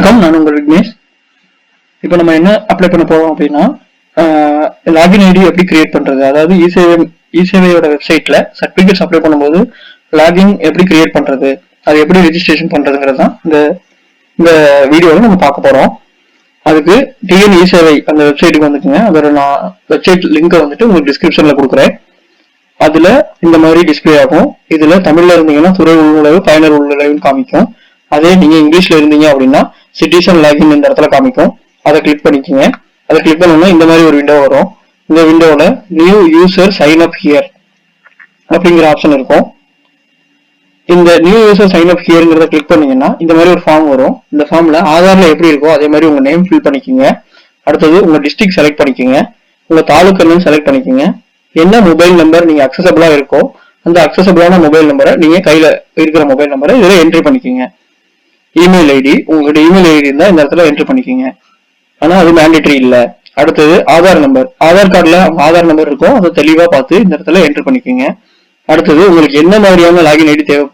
வணக்கம், நான் உங்கள் விக்னேஷ். இப்போ நம்ம என்ன அப்ளை பண்ண போறோம் அப்படின்னா, லாகின் ஐடி எப்படி கிரியேட் பண்றது, அதாவது இசேவையோட வெப்சைட்ல சர்டிபிகேட்ஸ் அப்ளை பண்ணும்போது லாகின் எப்படி கிரியேட் பண்றது, அது எப்படி ரெஜிஸ்ட்ரேஷன் பண்றதுங்கிறது தான் இந்த வீடியோவில் நம்ம பார்க்க போறோம். அதுக்கு டிஎன் இசேவை அந்த வெப்சைட்டுக்கு வந்துக்குங்க. அதோட நான் வெப்சைட் லிங்கை வந்துட்டு உங்களுக்கு டிஸ்கிரிப்ஷன்ல கொடுக்குறேன். அதுல இந்த மாதிரி டிஸ்பிளே ஆகும். இதுல தமிழ்ல இருந்தீங்கன்னா துறை உள்நுழைவு, பயனர் உள்நுழைவுன்னு காமிக்கும். அதே நீங்க இங்கிலீஷ்ல இருந்தீங்க அப்படின்னா சிட்டிசன் லாகின் இந்த இடத்துல காமிக்கும். அதை கிளிக் பண்ணிக்கோங்க. அதை கிளிக் பண்ணோம்னா இந்த மாதிரி ஒரு விண்டோ வரும். இந்த விண்டோல new user sign up here அப்படிங்கிற ஆப்ஷன் இருக்கும். இந்த நியூ யூசர் சைன் அப் ஹியர்ங்கிறத கிளிக் பண்ணீங்கன்னா இந்த மாதிரி ஒரு ஃபார்ம் வரும். இந்த ஃபார்ம்ல ஆதார்ல எப்படி இருக்கோ அதே மாதிரி உங்க நேம் ஃபில் பண்ணிக்கோங்க. அடுத்தது உங்க டிஸ்ட்ரிக்ட் செலக்ட் பண்ணிக்கோங்க. உங்க தாலுக்கா செலக்ட் பண்ணிக்கோங்க. என்ன மொபைல் நம்பர் நீங்க அக்சசபிளா இருக்கோ அந்த அக்சசபிளான மொபைல் நம்பரை நீங்க கையில இருக்கிற மொபைல் நம்பரை இதுல என்ட்ரி பண்ணிக்கோங்க. இமெயில் ஐடி, உங்களுடைய இமெயில் ஐடி இருந்தா இந்த இடத்துல என்ட்ரி பண்ணிக்கோங்க. ஆனா அது மேண்டேட்டரி இல்ல. அடுத்தது ஆதார் நம்பர், ஆதார் கார்டுல ஆதார் நம்பர் இருக்கும், அதை தெளிவா பார்த்து இந்த இடத்துல என்ட்ரி பண்ணிக்கோங்க. அடுத்தது உங்களுக்கு என்ன மாதிரியான லாகின் ஐடி தேவை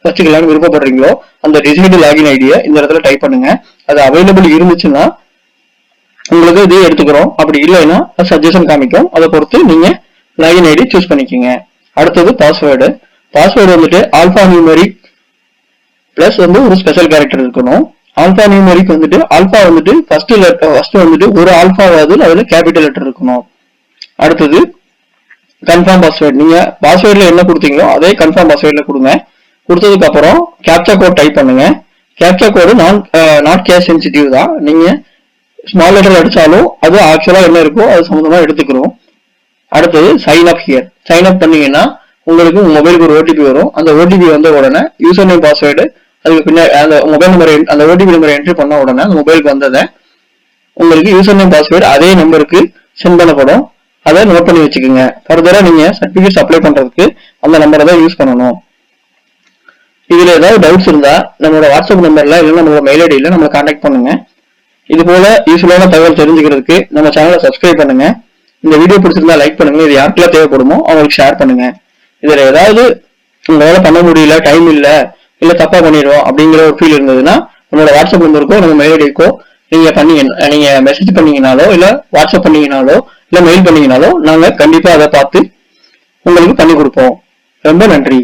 வச்சுக்கலாம்னு விருப்பப்படுறீங்களோ அந்த டிசைடு லாகின் ஐடியை இந்த இடத்துல டைப் பண்ணுங்க. அது அவைலபிள் இருந்துச்சுன்னா உங்களுக்கு இதே எடுத்துக்கிறோம், அப்படி இல்லைன்னா சஜஷன் காமிக்கும். அதை பொறுத்து நீங்க லாகின் ஐடி சூஸ் பண்ணிக்கோங்க. அடுத்தது பாஸ்வேர்டு. பாஸ்வேர்டு வந்துட்டு ஆல்பா நியூமெரிக் பிளஸ் ஒரு ஸ்பெஷல் கேரக்டர் இருக்கணும். ஆல்பா நியூமெரிக் வந்துட்டு ஆல்பா வந்துட்டு ஃபர்ஸ்ட் வந்துட்டு ஒரு ஆல்பாவாவது அதுல கேபிட்டல் லெட்டர் இருக்கணும். அடுத்தது கன்ஃபார்ம் பாஸ்வேர்டு. நீங்க பாஸ்வேர்ட்ல என்ன கொடுத்தீங்களோ அதே கன்ஃபார்ம் பாஸ்வேர்ட்ல கொடுங்க. கொடுத்ததுக்கு அப்புறம் கேப்சா கோட் டைப் பண்ணுங்க. Captcha code not cash sensitive தான். நீங்க ஸ்மால் லெட்டர் அடிச்சாலும் அது ஆக்சுவலா என்ன இருக்கோ அது சம்பந்தமா எடுத்துக்கிறோம். அடுத்தது sign up here. Sign up பண்ணீங்கன்னா உங்களுக்கு உங்க மொபைலுக்கு ஒரு ஓடிபி வரும். அந்த ஓடிபி வந்த உடனே யூசர் நேம் பாஸ்வேர்டு அதுக்கு பின்னாடி அந்த மொபைல் நம்பர் அந்த ஓடிபி நம்பர் என்ட்ரி பண்ண உடனே அந்த மொபைலுக்கு வந்ததை உங்களுக்கு யூசர் நேம் பாஸ்வேர்டு அதே நம்பருக்கு சென்ட் பண்ணப்படும். அதை நோட் பண்ணி வச்சுக்கோங்க. ஃபர்தரா நீங்க சர்டிபிகேட்ஸ் அப்ளை பண்றதுக்கு அந்த நம்பரை தான் யூஸ் பண்ணணும். இதுல ஏதாவது டவுட்ஸ் இருந்தா நம்மளோட வாட்ஸ்அப் நம்பர்ல இல்லைன்னா நம்மளோட மெயில் ஐடியில நம்மளை கான்டாக்ட் பண்ணுங்க. இது போல யூஸ்ஃபுல்லான தகவல் தெரிஞ்சுக்கிறதுக்கு நம்ம சேனலை சப்ஸ்கிரைப் பண்ணுங்க. இந்த வீடியோ பிடிச்சிருந்தா லைக் பண்ணுங்க. இது யாருக்கெல்லாம் தேவைப்படுமோ அவங்களுக்கு ஷேர் பண்ணுங்க. இதுல ஏதாவது உங்களால பண்ண முடியல, டைம் இல்ல தப்பா பண்ணிடுவோம் அப்படிங்கிற ஒரு ஃபீல் இருந்ததுன்னா நம்மளோட வாட்ஸ்அப் நம்பருக்கோ நம்ம மெயில் ஐடிக்கோ நீங்க மெசேஜ் பண்ணீங்கனாலோ இல்ல வாட்ஸ்அப் பண்ணீங்கனாலோ இல்ல மெயில் பண்ணீங்கனாலோ நாங்க கண்டிப்பா அதை பார்த்து உங்களுக்கு பண்ணி கொடுப்போம். ரொம்ப நன்றி.